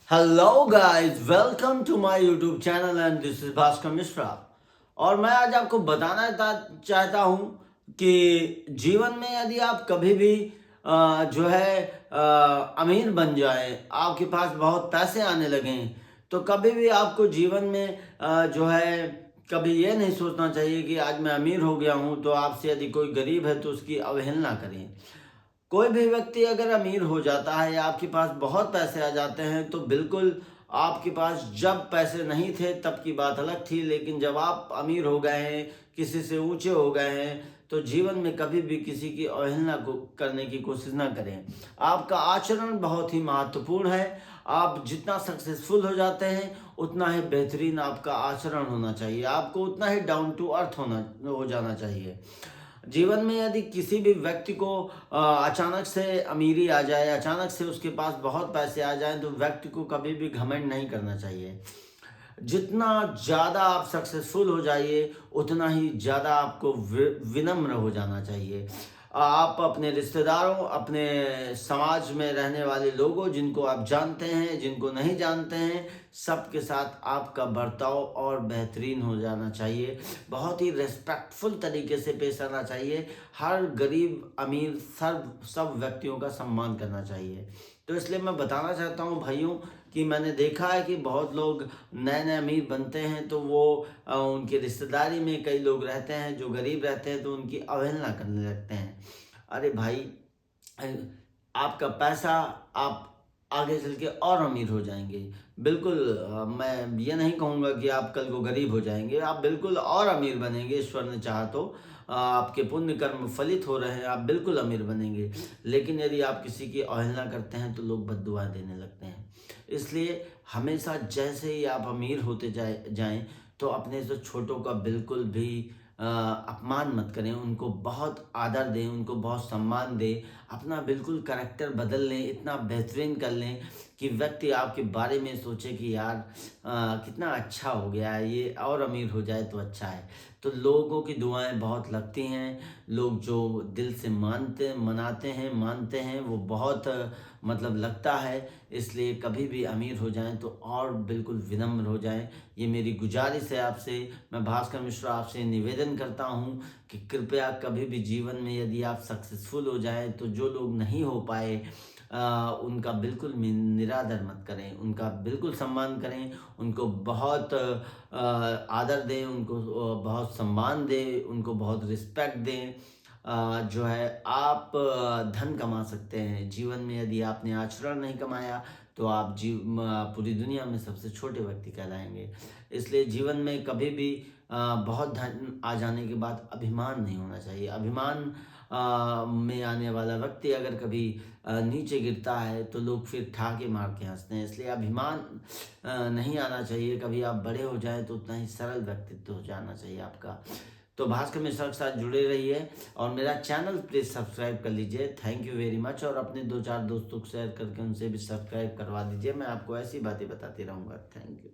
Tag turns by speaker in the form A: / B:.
A: Hello guys, welcome to my YouTube channel and this is Bhaskar Mishra. और मैं आज आपको बताना चाहता हूँ कि जीवन में यदि आप कभी भी अमीर बन जाए, आपके पास बहुत पैसे आने लगें, तो कभी भी आपको जीवन में कभी ये नहीं सोचना चाहिए कि आज मैं अमीर हो गया हूँ तो आपसे यदि कोई गरीब है तो उसकी अवहेलना करें। कोई भी व्यक्ति अगर अमीर हो जाता है या आपके पास बहुत पैसे आ जाते हैं तो बिल्कुल आपके पास जब पैसे नहीं थे तब की बात अलग थी, लेकिन जब आप अमीर हो गए हैं, किसी से ऊंचे हो गए हैं, तो जीवन में कभी भी किसी की अवहेलना को करने की कोशिश ना करें। आपका आचरण बहुत ही महत्वपूर्ण है। आप जितना सक्सेसफुल हो जाते हैं उतना ही बेहतरीन आपका आचरण होना चाहिए, आपको उतना ही डाउन टू अर्थ हो जाना चाहिए। जीवन में यदि किसी भी व्यक्ति को अचानक से अमीरी आ जाए, अचानक से उसके पास बहुत पैसे आ जाएं, तो व्यक्ति को कभी भी घमंड नहीं करना चाहिए। जितना ज़्यादा आप सक्सेसफुल हो जाइए उतना ही ज़्यादा आपको विनम्र हो जाना चाहिए। आप अपने रिश्तेदारों, अपने समाज में रहने वाले लोगों, जिनको आप जानते हैं, जिनको नहीं जानते हैं, सबके साथ आपका बर्ताव और बेहतरीन हो जाना चाहिए। बहुत ही रिस्पेक्टफुल तरीके से पेश आना चाहिए। हर गरीब अमीर सब व्यक्तियों का सम्मान करना चाहिए। तो इसलिए मैं बताना चाहता हूँ भाइयों कि मैंने देखा है कि बहुत लोग नए नए अमीर बनते हैं तो वो उनकी रिश्तेदारी में कई लोग रहते हैं जो गरीब रहते हैं तो उनकी अवहेलना करने लगते हैं। अरे भाई, आपका पैसा, आप आगे चल के और अमीर हो जाएंगे। बिल्कुल मैं ये नहीं कहूँगा कि आप कल को गरीब हो जाएंगे, आप बिल्कुल और अमीर बनेंगे। ईश्वर ने चाहा तो आपके पुण्य कर्म फलित हो रहे हैं, आप बिल्कुल अमीर बनेंगे। लेकिन यदि आप किसी की अवहेलना करते हैं तो लोग बद्दुआएं देने लगते हैं। इसलिए हमेशा जैसे ही आप अमीर होते जाएं तो अपने से छोटों का बिल्कुल भी अपमान मत करें, उनको बहुत आदर दें, उनको बहुत सम्मान दें। अपना बिल्कुल करैक्टर बदल लें, इतना बेहतरीन कर लें कि व्यक्ति आपके बारे में सोचे कि यार कितना अच्छा हो गया है ये, और अमीर हो जाए तो अच्छा है। तो लोगों की दुआएं बहुत लगती हैं। लोग जो दिल से मानते हैं वो बहुत मतलब लगता है। इसलिए कभी भी अमीर हो जाएं तो और बिल्कुल विनम्र हो जाएं, ये मेरी गुजारिश है आपसे। मैं भास्कर मिश्रा आपसे निवेदन करता हूँ कि कृपया कभी भी जीवन में यदि आप सक्सेसफुल हो जाएं तो जो लोग नहीं हो पाए उनका बिल्कुल निरादर मत करें, उनका बिल्कुल सम्मान करें, उनको बहुत आदर दें, उनको बहुत सम्मान दें, उनको बहुत रिस्पेक्ट दें। आप धन कमा सकते हैं जीवन में, यदि आपने आचरण नहीं कमाया तो आप पूरी दुनिया में सबसे छोटे व्यक्ति कहलाएंगे। इसलिए जीवन में कभी भी बहुत धन आ जाने के बाद अभिमान नहीं होना चाहिए। अभिमान में आने वाला व्यक्ति अगर कभी नीचे गिरता है तो लोग फिर ठाके मार के हंसते हैं। इसलिए अभिमान नहीं आना चाहिए। कभी आप बड़े हो जाएं तो उतना ही सरल व्यक्तित्व हो जाना चाहिए आपका। तो भास्कर मिश्रा के साथ जुड़े रहिए और मेरा चैनल प्लीज़ सब्सक्राइब कर लीजिए। Thank you very much. और अपने 2-4 दोस्तों को शेयर करके उनसे भी सब्सक्राइब करवा दीजिए। मैं आपको ऐसी बातें बताते रहूँगा। Thank you.